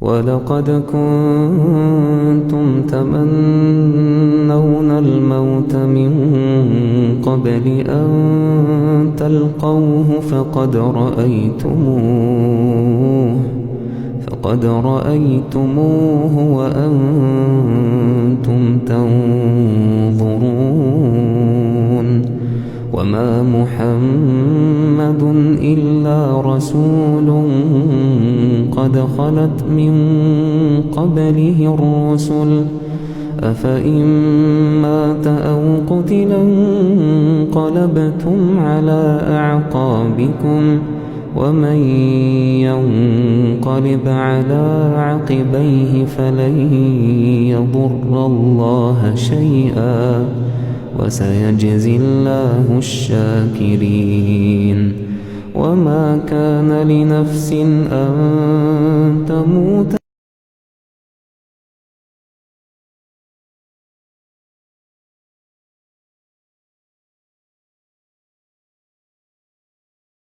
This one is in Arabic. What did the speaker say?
ولقد كنتم تمنون الموت من قبل أن تلقوه فقد رأيتموه وأنتم تنظرون وما محمد إلا رسول قد خلت من قبله الرسل أفإن مات أو قتل انقلبتم على أعقابكم ومن ينقلب على عقبيه فلن يضر الله شيئا وسيجزي الله الشاكرين وما كان لنفس أن تموت